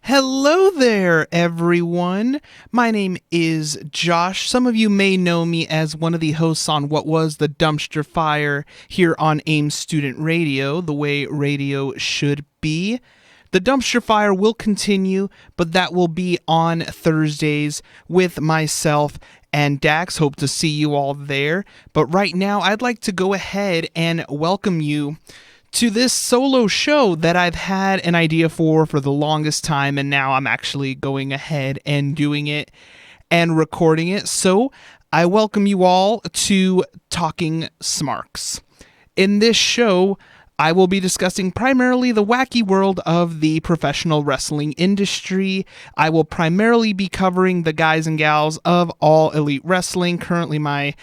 Hello there, everyone. My name is Josh. Some of you may know me as one of the hosts on what was the Dumpster Fire here on AIM Student Radio, the way radio should be. The Dumpster Fire will continue, but that will be on Thursdays with myself and Dax. Hope to see you all there. But right now, I'd like to go ahead and welcome you to this solo show that I've had an idea for the longest time, and now I'm actually going ahead and doing it and recording it. So I welcome you all to Talking Smarks. In this show, I will be discussing primarily the wacky world of the professional wrestling industry. I will primarily be covering the guys and gals of All Elite Wrestling, currently my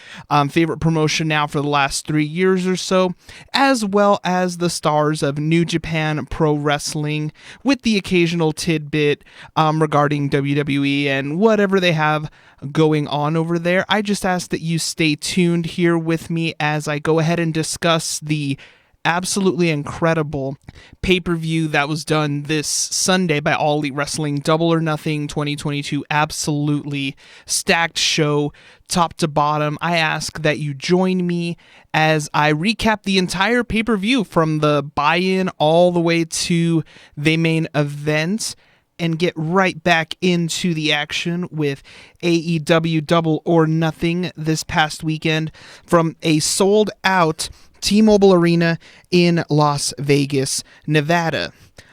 favorite promotion now for the last 3 years or so, as well as the stars of New Japan Pro Wrestling, with the occasional tidbit regarding WWE and whatever they have going on over there. I just ask that you stay tuned here with me as I go ahead and discuss the absolutely incredible pay-per-view that was done this Sunday by All Elite Wrestling, Double or Nothing 2022. Absolutely stacked show, top to bottom. I ask that you join me as I recap the entire pay-per-view from the buy-in all the way to the main event, and get right back into the action with AEW Double or Nothing this past weekend from a sold-out T-Mobile Arena in Las Vegas, Nevada.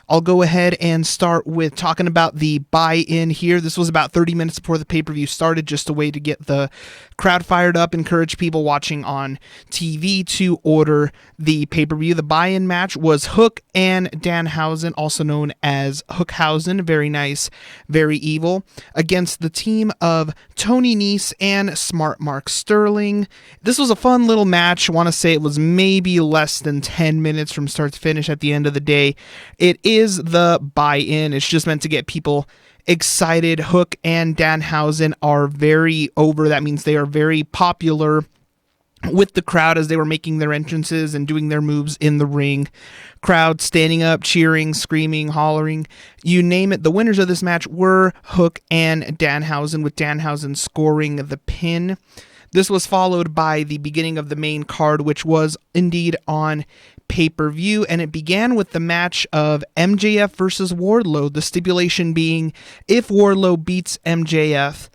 I'll go ahead and start with talking about the buy-in here. This was about 30 minutes before the pay-per-view started, just a way to get the crowd fired up, encourage people watching on TV to order the pay-per-view. The buy-in match was Hook and Danhausen, also known as Hookhausen, very nice, very evil, against the team of Tony Nese and Smart Mark Sterling. This was a fun little match. I want to say it was maybe less than 10 minutes from start to finish at the end of the day. It is the buy-in. It's just meant to get people excited. Hook and Danhausen are very over. That means they are very popular with the crowd as they were making their entrances and doing their moves in the ring. Crowd standing up, cheering, screaming, hollering, you name it. The winners of this match were Hook and Danhausen, with Danhausen scoring the pin. This was followed by the beginning of the main card, which was indeed on pay-per-view, and it began with the match of MJF versus Wardlow, the stipulation being if Wardlow beats MJF,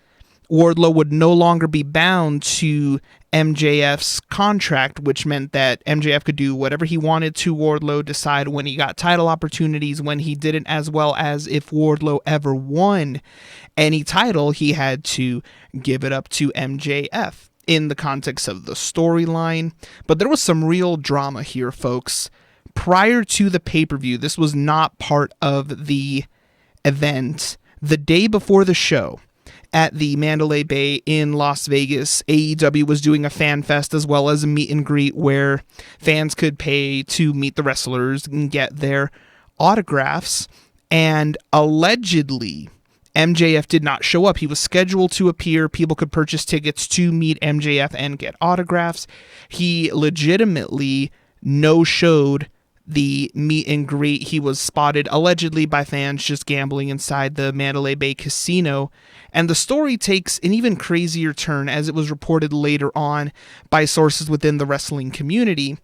Wardlow would no longer be bound to MJF's contract, which meant that MJF could do whatever he wanted to Wardlow, decide when he got title opportunities, when he didn't, as well as if Wardlow ever won any title, he had to give it up to MJF in the context of the storyline. But there was some real drama here, folks. Prior to the pay-per-view, this was not part of the event. The day before the show, at the Mandalay Bay in Las Vegas, AEW was doing a fan fest as well as a meet and greet where fans could pay to meet the wrestlers and get their autographs. And allegedly, MJF did not show up. He was scheduled to appear. People could purchase tickets to meet MJF and get autographs. He legitimately no-showed the meet and greet. He was spotted allegedly by fans just gambling inside the Mandalay Bay Casino. And the story takes an even crazier turn as it was reported later on by sources within the wrestling community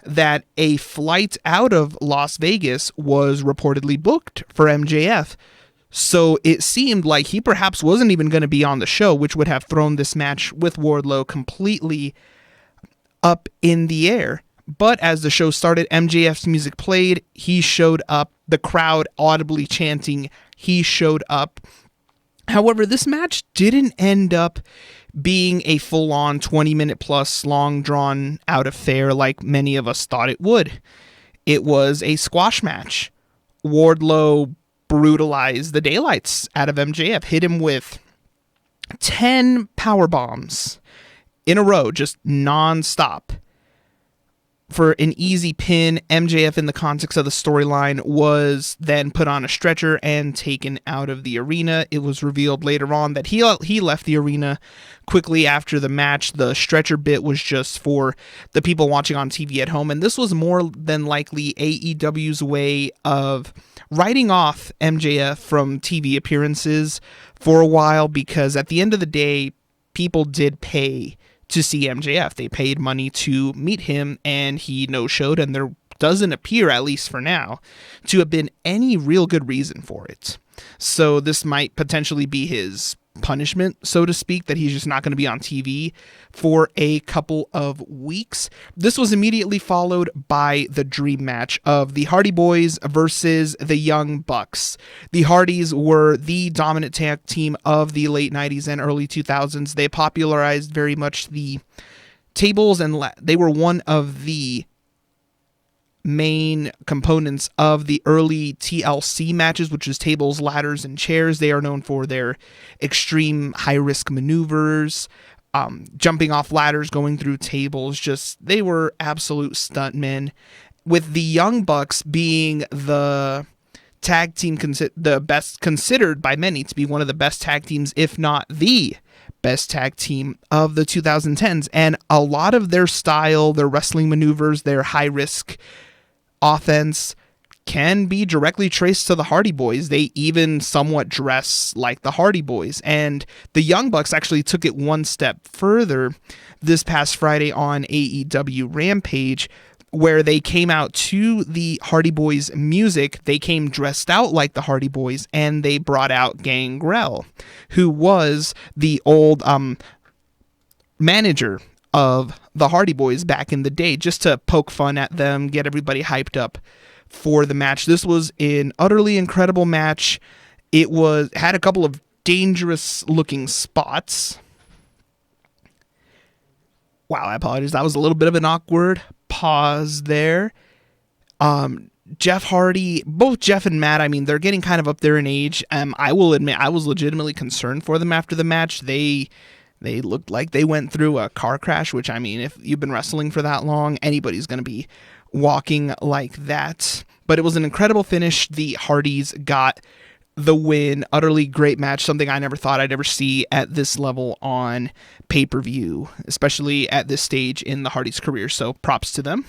that a flight out of Las Vegas was reportedly booked for MJF. So it seemed like he perhaps wasn't even going to be on the show, which would have thrown this match with Wardlow completely up in the air. But as the show started, MJF's music played, he showed up, the crowd audibly chanting, he showed up. However, this match didn't end up being a full-on 20-minute plus long drawn out affair like many of us thought it would. It was a squash match. Wardlow brutalized the daylights out of MJF, hit him with 10 power bombs in a row, just non-stop. for an easy pin. MJF, in the context of the storyline, was then put on a stretcher and taken out of the arena. It was revealed later on that he left the arena quickly after the match. The stretcher bit was just for the people watching on TV at home, and this was more than likely AEW's way of writing off MJF from TV appearances for a while, because at the end of the day, people did pay to see MJF. They paid money to meet him, and he no-showed, and there doesn't appear, at least for now, to have been any real good reason for it. So this might potentially be his punishment, so to speak, that he's just not going to be on TV for a couple of weeks. This was immediately followed by the dream match of the Hardy Boys versus the Young Bucks. The Hardys were the dominant tag team of the late 90s and early 2000s. They popularized very much the tables, and they were one of the main components of the early TLC matches, which is tables, ladders, and chairs. They are known for their extreme high-risk maneuvers, jumping off ladders, going through tables. They were absolute stuntmen, with the Young Bucks being the tag team considered by many to be one of the best tag teams, if not the best tag team of the 2010s. And a lot of their style, their wrestling maneuvers, their high-risk offense can be directly traced to the Hardy Boys. They even somewhat dress like the Hardy Boys. And the Young Bucks actually took it one step further this past Friday on AEW Rampage, where they came out to the Hardy Boys music. They came dressed out like the Hardy Boys, and they brought out Gangrel, who was the old manager of the Hardy Boys back in the day, just to poke fun at them, get everybody hyped up for the match. This was an utterly incredible match. It had a couple of dangerous looking spots. Wow, I apologize. That was a little bit of an awkward pause there. Jeff Hardy, both Jeff and Matt, I mean, they're getting kind of up there in age. I will admit, I was legitimately concerned for them after the match. They looked like they went through a car crash, which, I mean, if you've been wrestling for that long, anybody's going to be walking like that. But it was an incredible finish. The Hardys got the win. Utterly great match, something I never thought I'd ever see at this level on pay-per-view, especially at this stage in the Hardys' career, so props to them.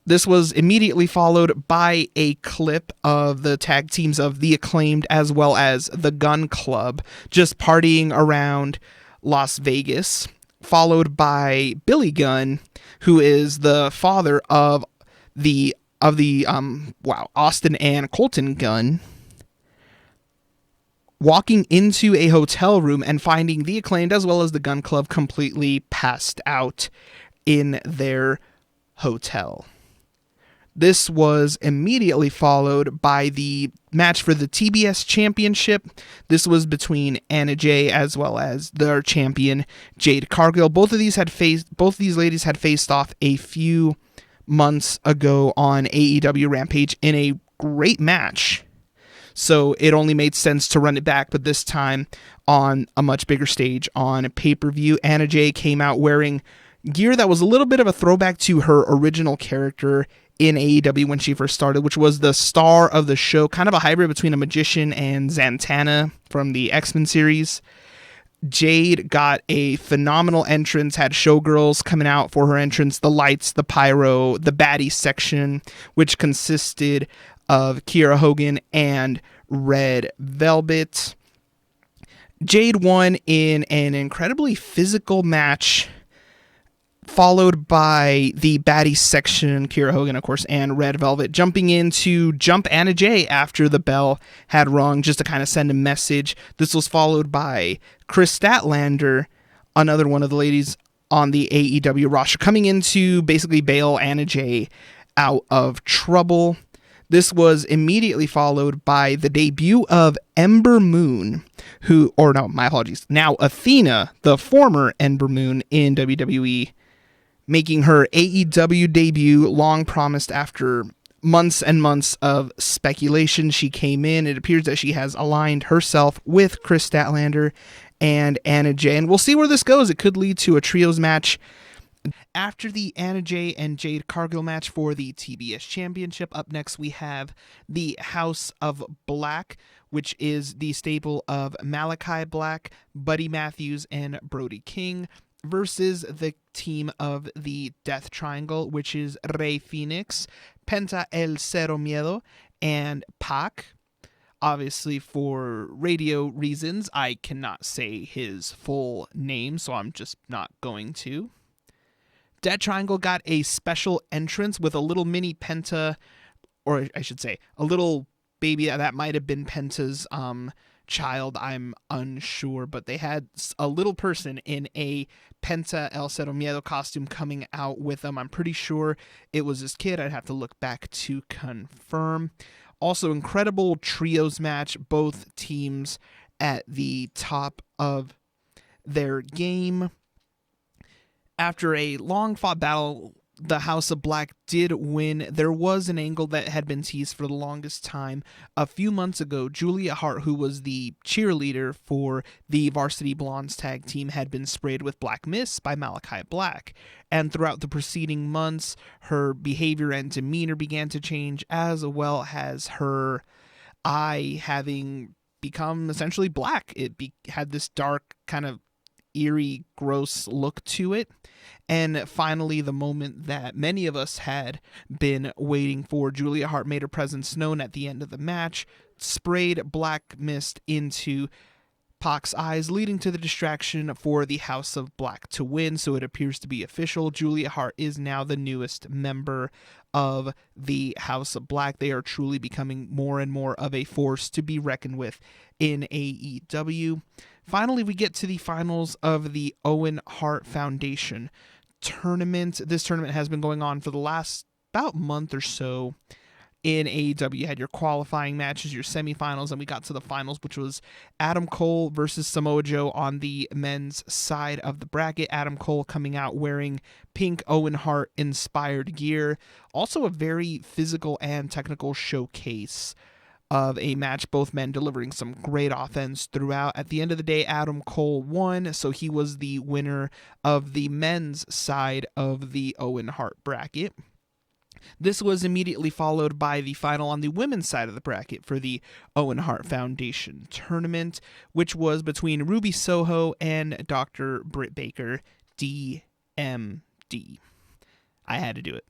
This was immediately followed by a clip of the tag teams of The Acclaimed as well as the Gun Club just partying around Las Vegas, followed by Billy Gunn, who is the father of Austin and Colton Gunn, walking into a hotel room and finding The Acclaimed as well as the Gun Club completely passed out in their hotel. This was immediately followed by the match for the TBS Championship. This was between Anna Jay as well as their champion Jade Cargill. Both of these ladies had faced off a few months ago on AEW Rampage in a great match. So it only made sense to run it back, but this time on a much bigger stage on pay-per-view. Anna Jay came out wearing gear that was a little bit of a throwback to her original character in AEW when she first started, which was the star of the show, kind of a hybrid between a magician and Zatanna from the X-Men series. Jade got a phenomenal entrance, had showgirls coming out for her entrance, the lights, the pyro, the baddie section, which consisted of Kiera Hogan and Red Velvet. Jade won in an incredibly physical match, followed by the baddie section, Kiera Hogan, of course, and Red Velvet, jumping in to jump Anna Jay after the bell had rung, just to kind of send a message. This was followed by Chris Statlander, another one of the ladies on the AEW roster, coming in to basically bail Anna Jay out of trouble. This was immediately followed by the debut of Ember Moon, now Athena, the former Ember Moon in WWE, making her AEW debut, long promised after months and months of speculation. She came in. It appears that she has aligned herself with Chris Statlander and Anna Jay, and we'll see where this goes. It could lead to a trios match After the Anna Jay and Jade Cargill match for the TBS Championship, up next we have the House of Black, which is the stable of Malachi Black, Buddy Matthews, and Brody King, versus the team of the Death Triangle, which is Rey Fénix, Penta El Cero Miedo, and Pac. Obviously, for radio reasons, I cannot say his full name, so I'm just not going to. Death Triangle got a special entrance with a little mini Penta, or I should say, a little baby that might have been Penta's child. I'm unsure, but they had a little person in a Penta El Cero Miedo costume coming out with them. I'm pretty sure it was his kid. I'd have to look back to confirm. Also, incredible trios match. Both teams at the top of their game. After a long-fought battle, the House of Black did win. There was an angle that had been teased for the longest time. A few months ago, Julia Hart, who was the cheerleader for the Varsity Blondes tag team, had been sprayed with black mist by Malachi Black. And throughout the preceding months, her behavior and demeanor began to change, as well as her eye having become essentially black. It had this dark kind of eerie, gross look to it. And finally, the moment that many of us had been waiting for, Julia Hart made her presence known at the end of the match, sprayed black mist into Pac's eyes, leading to the distraction for the House of Black to win. So it appears to be official. Julia Hart is now the newest member of the House of Black. They are truly becoming more and more of a force to be reckoned with in AEW. Finally, we get to the finals of the Owen Hart Foundation tournament. This tournament has been going on for the last about month or so. In AEW, you had your qualifying matches, your semifinals, and we got to the finals, which was Adam Cole versus Samoa Joe on the men's side of the bracket. Adam Cole coming out wearing pink Owen Hart inspired gear. Also a very physical and technical showcase of a match, both men delivering some great offense throughout. At the end of the day, Adam Cole won, so he was the winner of the men's side of the Owen Hart bracket. This was immediately followed by the final on the women's side of the bracket for the Owen Hart Foundation tournament, which was between Ruby Soho and Dr. Britt Baker, DMD. I had to do it.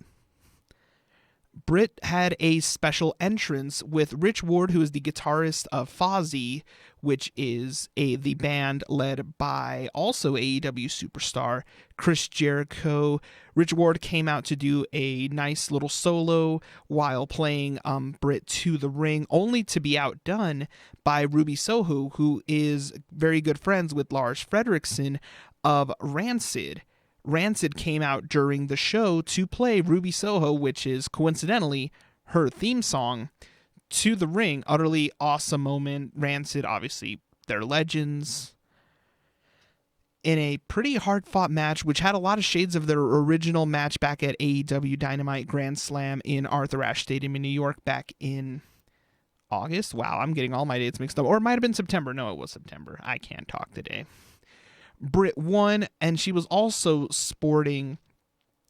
Britt had a special entrance with Rich Ward, who is the guitarist of Fozzy, which is the band led by also AEW superstar Chris Jericho. Rich Ward came out to do a nice little solo while playing Britt to the ring, only to be outdone by Ruby Soho, who is very good friends with Lars Frederiksen of Rancid. Rancid came out during the show to play Ruby Soho, which is coincidentally her theme song, to the ring. Utterly awesome moment. Rancid, obviously, they're legends. In a pretty hard-fought match, which had a lot of shades of their original match back at AEW Dynamite Grand Slam in Arthur Ashe Stadium in New York back in August. Wow, I'm getting all my dates mixed up. Or it might have been September. No, it was September. I can't talk today. Britt won, and she was also sporting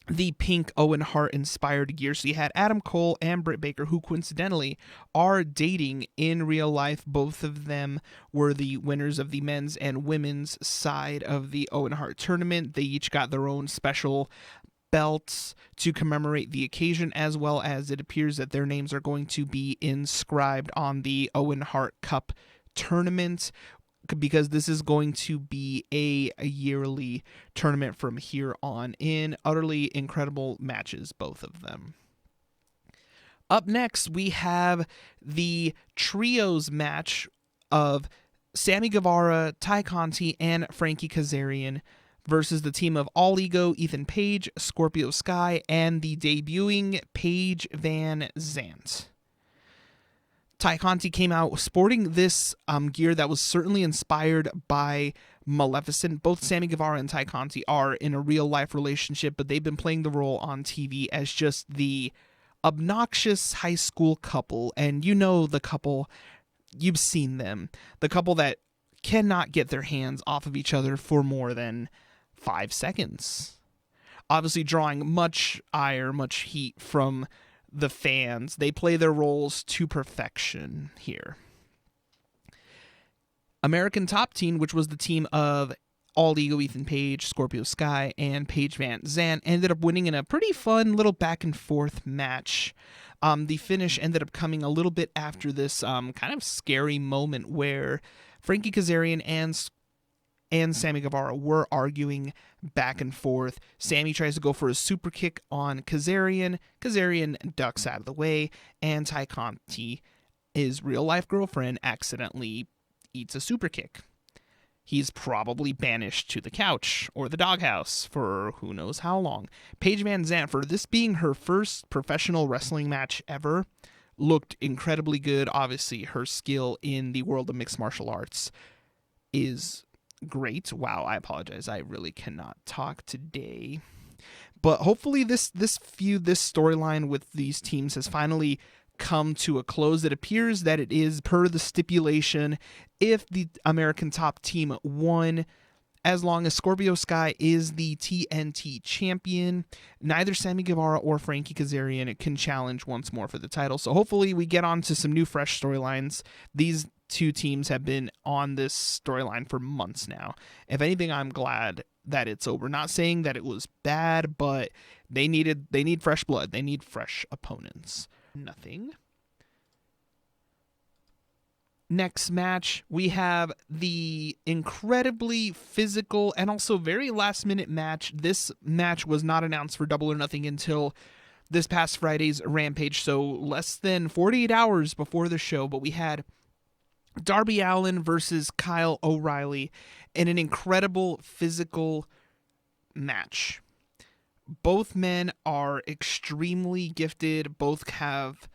the pink Owen Hart inspired gear. So you had Adam Cole and Britt Baker, who coincidentally are dating in real life. Both of them were the winners of the men's and women's side of the Owen Hart tournament. They each got their own special belts to commemorate the occasion, as well as it appears that their names are going to be inscribed on the Owen Hart Cup tournament, because this is going to be a yearly tournament from here on in. Utterly incredible matches, both of them. Up next, we have the trios match of Sammy Guevara, Ty Conti, and Frankie Kazarian versus the team of All Ego, Ethan Page, Scorpio Sky, and the debuting Paige Van Zant. Ty Conti came out sporting this gear that was certainly inspired by Maleficent. Both Sammy Guevara and Ty Conti are in a real-life relationship, but they've been playing the role on TV as just the obnoxious high school couple. And you know the couple, you've seen them. The couple that cannot get their hands off of each other for more than 5 seconds. obviously drawing much ire, much heat from the fans. They play their roles to perfection here. American Top Team, which was the team of All Ego Ethan Page, Scorpio Sky, and Paige Van Zandt, ended up winning in a pretty fun little back and forth match. The finish ended up coming a little bit after this kind of scary moment where Frankie Kazarian and Sammy Guevara were arguing back and forth. Sammy tries to go for a super kick on Kazarian. Kazarian ducks out of the way, and Ty Conti, his real-life girlfriend, accidentally eats a super kick. He's probably banished to the couch or the doghouse for who knows how long. Paige Van Zandt, for this being her first professional wrestling match ever, looked incredibly good. Obviously, her skill in the world of mixed martial arts is great. Wow, I apologize. I really cannot talk today. But hopefully this storyline with these teams has finally come to a close. It appears that it is per the stipulation. If the American Top Team won, as long as Scorpio Sky is the TNT champion, neither Sammy Guevara or Frankie Kazarian can challenge once more for the title. So hopefully we get on to some new fresh storylines. These two teams have been on this storyline for months now. If anything, I'm glad that it's over. Not saying that it was bad, but they need fresh blood. They need fresh opponents. Nothing. Next match, we have the incredibly physical and also very last-minute match. This match was not announced for Double or Nothing until this past Friday's Rampage, so less than 48 hours before the show, but we had Darby Allin versus Kyle O'Reilly in an incredible physical match. Both men are extremely gifted. Both have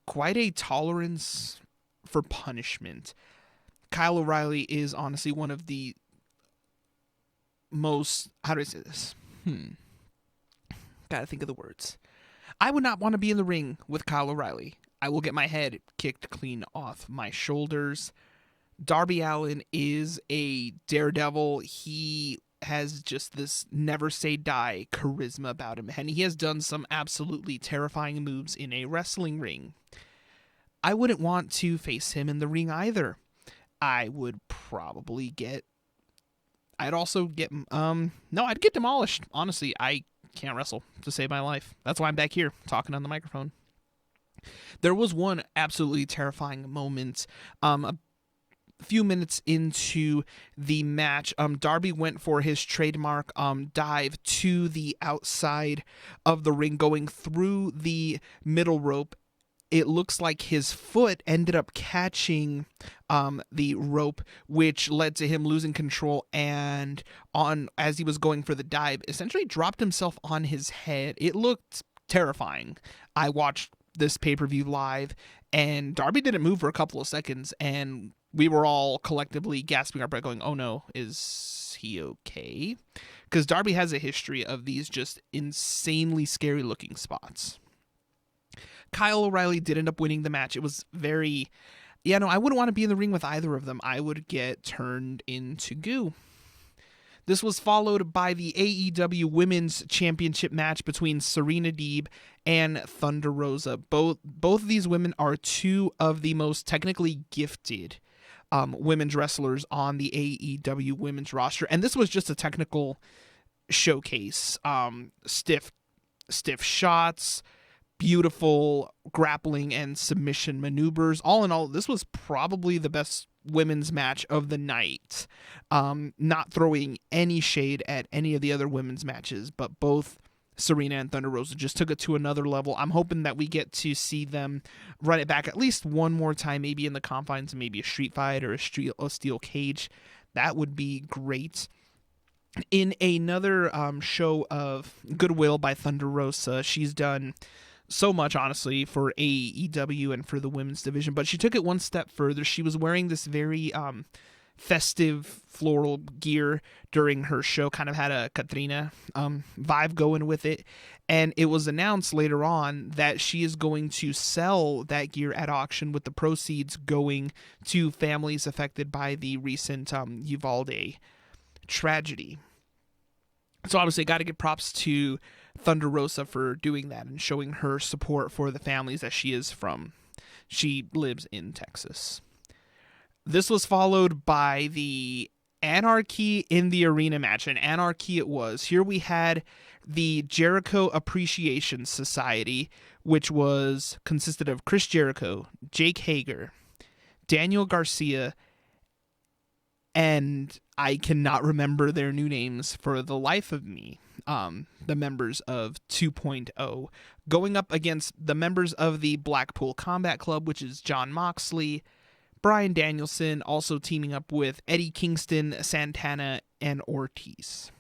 quite a tolerance for punishment. Kyle O'Reilly is honestly one of the most... How do I say this? Gotta think of the words. I would not want to be in the ring with Kyle O'Reilly. I will get my head kicked clean off my shoulders. Darby Allin is a daredevil. He has just this never say die charisma about him, and he has done some absolutely terrifying moves in a wrestling ring. I wouldn't want to face him in the ring either. I'd get demolished. Honestly, I can't wrestle to save my life. That's why I'm back here talking on the microphone. There was one absolutely terrifying moment a few minutes into the match. Darby went for his trademark dive to the outside of the ring, going through the middle rope. It looks like his foot ended up catching the rope, which led to him losing control, and as he was going for the dive, essentially dropped himself on his head. It looked terrifying. I watched this pay-per-view live, and Darby didn't move for a couple of seconds, and we were all collectively gasping our breath going, oh no, is he okay? Because Darby has a history of these just insanely scary looking spots. Kyle O'Reilly did end up winning the match. It was very... I wouldn't want to be in the ring with either of them. I would get turned into goo. This was followed by the AEW Women's Championship match between Serena Deeb and Thunder Rosa. Both of these women are two of the most technically gifted women's wrestlers on the AEW women's roster. And this was just a technical showcase. Stiff shots, beautiful grappling and submission maneuvers. All in all, this was probably the best women's match of the night. Not throwing any shade at any of the other women's matches, but both Serena and Thunder Rosa just took it to another level. I'm hoping that we get to see them run it back at least one more time, maybe in the confines of maybe a street fight or a steel cage. That would be great. In another show of goodwill by Thunder Rosa, she's done so much, honestly, for AEW and for the women's division, but she took it one step further. She was wearing this very festive floral gear during her show, kind of had a Katrina vibe going with it, and it was announced later on that she is going to sell that gear at auction, with the proceeds going to families affected by the recent Uvalde tragedy. So obviously, got to give props to Thunder Rosa for doing that and showing her support for the families that she is from. She lives in Texas. This was followed by the Anarchy in the Arena match, and Anarchy it was. Here we had the Jericho Appreciation Society, which consisted of Chris Jericho, Jake Hager, Daniel Garcia, and I cannot remember their new names for the life of me. The members of 2.0 going up against the members of the Blackpool Combat Club, which is Jon Moxley, Bryan Danielson, also teaming up with Eddie Kingston, Santana, and Ortiz.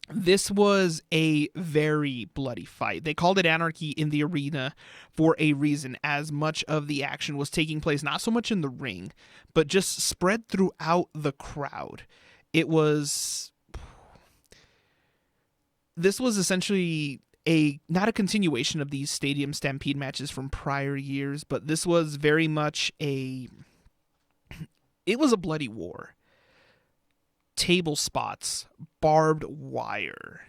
This was a very bloody fight. They called it Anarchy in the Arena for a reason, as much of the action was taking place not so much in the ring, but just spread throughout the crowd. This was essentially not a continuation of these Stadium Stampede matches from prior years, but this was very much it was a bloody war. Table spots, barbed wire,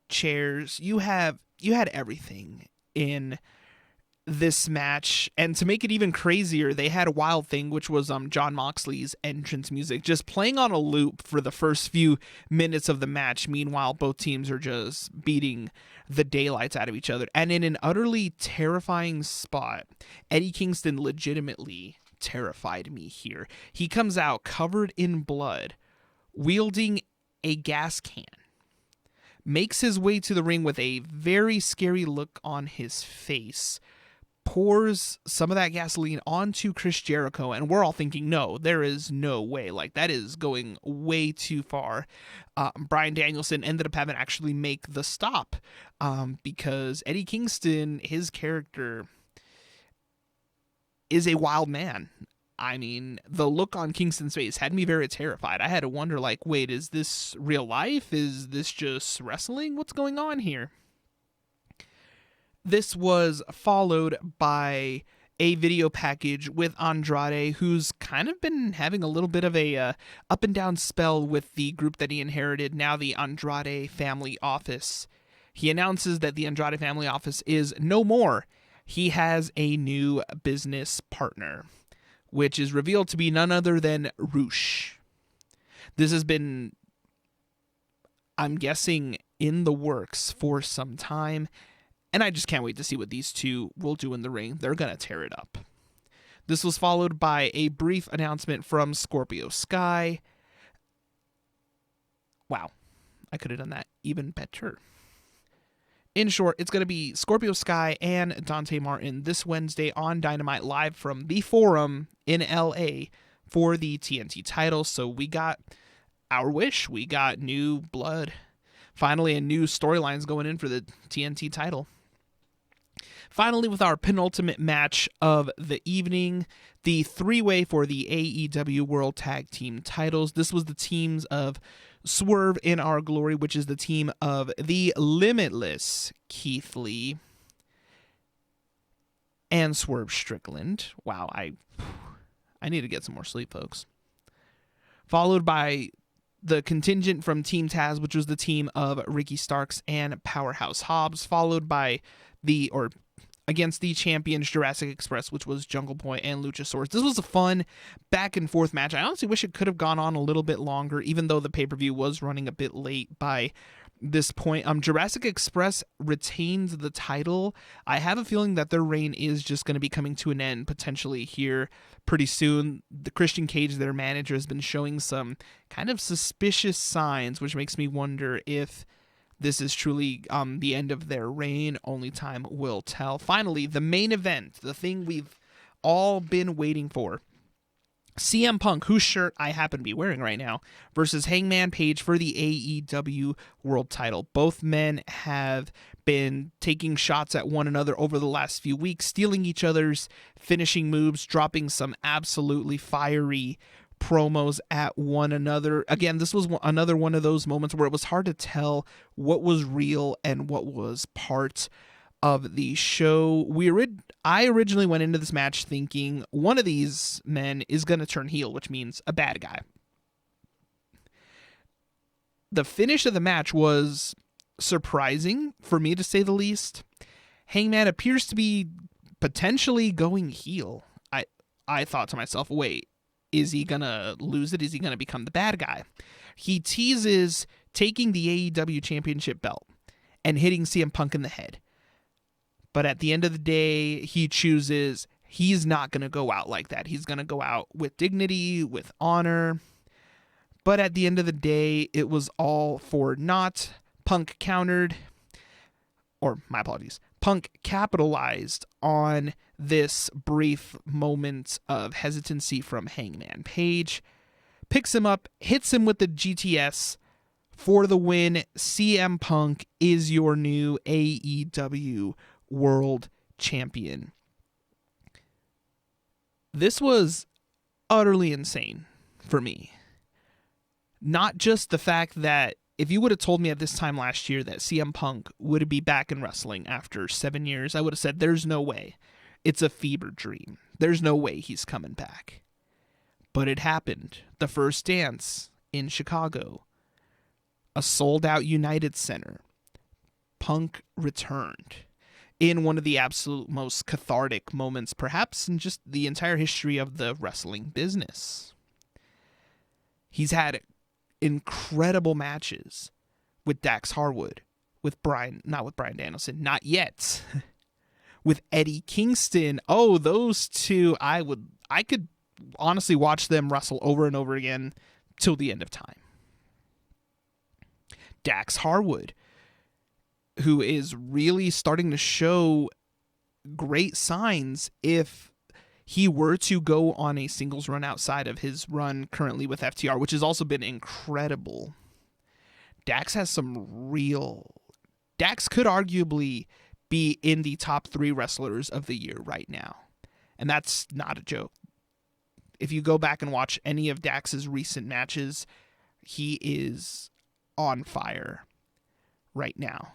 chairs. You had everything in this match. And to make it even crazier, they had a Wild Thing, which was Jon Moxley's entrance music, just playing on a loop for the first few minutes of the match. Meanwhile, both teams are just beating the daylights out of each other. And in an utterly terrifying spot, Eddie Kingston legitimately terrified me here. He comes out covered in blood, wielding a gas can, makes his way to the ring with a very scary look on his face, pours some of that gasoline onto Chris Jericho, and we're all thinking, no, there is no way. Like, that is going way too far. Bryan Danielson ended up having to actually make the stop because Eddie Kingston, his character, is a wild man. I mean, the look on Kingston's face had me very terrified. I had to wonder, like, wait, is this real life? Is this just wrestling? What's going on here? This was followed by a video package with Andrade, who's kind of been having a little bit of a up and down spell with the group that he inherited, now the Andrade Family Office. He announces that the Andrade Family Office is no more. He has a new business partner, which is revealed to be none other than Roosh. This has been, I'm guessing, in the works for some time, and I just can't wait to see what these two will do in the ring. They're going to tear it up. This was followed by a brief announcement from Scorpio Sky. Wow, I could have done that even better. In short, it's going to be Scorpio Sky and Dante Martin this Wednesday on Dynamite, live from the Forum in LA for the TNT title. So we got our wish. We got new blood. Finally, a new storylines going in for the TNT title. Finally, with our penultimate match of the evening, the three-way for the AEW World Tag Team titles. This was the teams of Swerve in Our Glory, which is the team of the Limitless Keith Lee and Swerve Strickland. Wow, I need to get some more sleep, folks. Followed by the contingent from Team Taz, which was the team of Ricky Starks and Powerhouse Hobbs, followed by against the champions Jurassic Express, which was Jungle Boy and Luchasaurus. This was a fun back and forth match. I honestly wish it could have gone on a little bit longer, even though the pay-per-view was running a bit late by this point. Jurassic Express retained the title. I have a feeling that their reign is just going to be coming to an end potentially here pretty soon. The Christian Cage, their manager, has been showing some kind of suspicious signs, which makes me wonder if this is truly the end of their reign. Only time will tell. Finally, the main event, the thing we've all been waiting for. CM Punk, whose shirt I happen to be wearing right now, versus Hangman Page for the AEW World title. Both men have been taking shots at one another over the last few weeks, stealing each other's finishing moves, dropping some absolutely fiery promos at one another. Again, this was another one of those moments where it was hard to tell what was real and what was part of the show. I originally went into this match thinking one of these men is going to turn heel, which means a bad guy. The finish of the match was surprising, for me to say the least. Hangman appears to be potentially going heel. I thought to myself, wait, is he going to lose it? Is he going to become the bad guy? He teases taking the AEW Championship belt and hitting CM Punk in the head. But at the end of the day, he chooses he's not going to go out like that. He's going to go out with dignity, with honor. But at the end of the day, it was all for naught. Punk countered, or my apologies, Punk capitalized on this brief moment of hesitancy from Hangman Page, picks him up, hits him with the GTS for the win. CM Punk is your new AEW World Champion. This was utterly insane for me. Not just the fact that if you would have told me at this time last year that CM Punk would be back in wrestling after 7 years, I would have said, there's no way. It's a fever dream. There's no way he's coming back. But it happened. The first dance in Chicago. A sold-out United Center. Punk returned in one of the absolute most cathartic moments, perhaps in just the entire history of the wrestling business. He's had incredible matches with Dax Harwood, not with Bryan Danielson, not yet, with Eddie Kingston. Oh, those two, I could honestly watch them wrestle over and over again till the end of time. Dax Harwood, who is really starting to show great signs if he were to go on a singles run outside of his run currently with FTR, which has also been incredible. Dax has Dax could arguably be in the top 3 wrestlers of the year right now. And that's not a joke. If you go back and watch any of Dax's recent matches, he is on fire right now.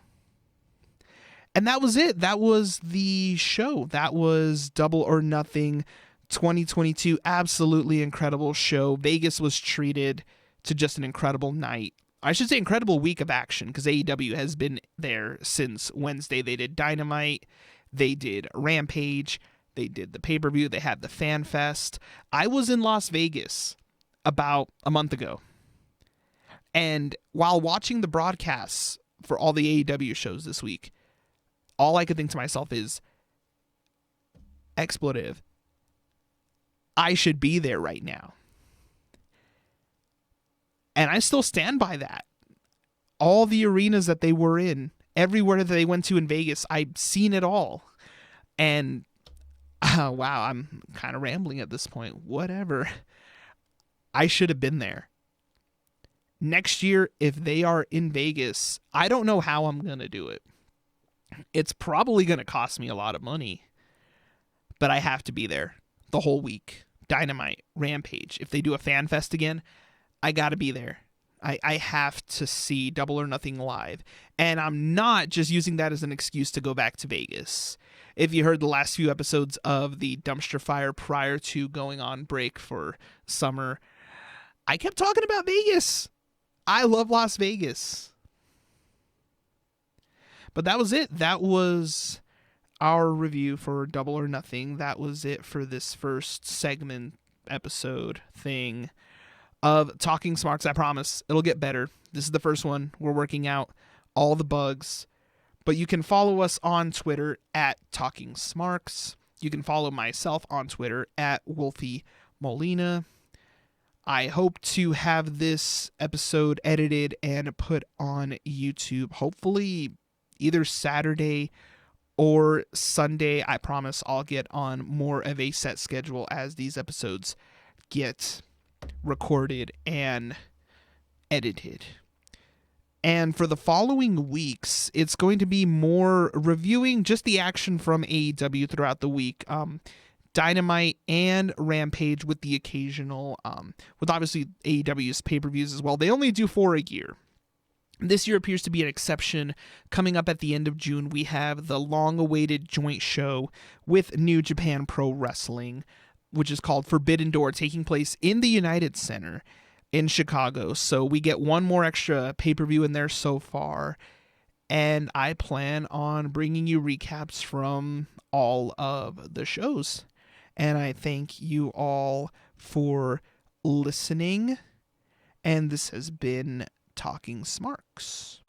And that was it. That was the show. That was Double or Nothing 2022. Absolutely incredible show. Vegas was treated to just an incredible night. I should say incredible week of action, because AEW has been there since Wednesday. They did Dynamite. They did Rampage. They did the pay-per-view. They had the Fan Fest. I was in Las Vegas about a month ago. And while watching the broadcasts for all the AEW shows this week, all I could think to myself is, expletive, I should be there right now. And I still stand by that. All the arenas that they were in, everywhere that they went to in Vegas, I've seen it all. And, wow, I'm kind of rambling at this point. Whatever. I should have been there. Next year, if they are in Vegas, I don't know how I'm going to do it. It's probably going to cost me a lot of money, but I have to be there the whole week. Dynamite, Rampage. If they do a Fan Fest again, I got to be there. I have to see Double or Nothing live. And I'm not just using that as an excuse to go back to Vegas. If you heard the last few episodes of the Dumpster Fire prior to going on break for summer, I kept talking about Vegas. I love Las Vegas. But that was it. That was our review for Double or Nothing. That was it for this first segment episode thing of Talking Smarks. I promise it'll get better. This is the first one. We're working out all the bugs. But you can follow us on Twitter at Talking Smarks. You can follow myself on Twitter at Wolfie Molina. I hope to have this episode edited and put on YouTube, hopefully either Saturday or Sunday. I promise I'll get on more of a set schedule as these episodes get recorded and edited. And for the following weeks, it's going to be more reviewing just the action from AEW throughout the week. Dynamite and Rampage with the occasional, with obviously AEW's pay-per-views as well. They only do 4 a year. This year appears to be an exception. Coming up at the end of June, we have the long-awaited joint show with New Japan Pro Wrestling, which is called Forbidden Door, taking place in the United Center. in Chicago. So we get one more extra pay-per-view in there so far. And I plan on bringing you recaps from all of the shows. And I thank you all for listening. And this has been Talking Smarks.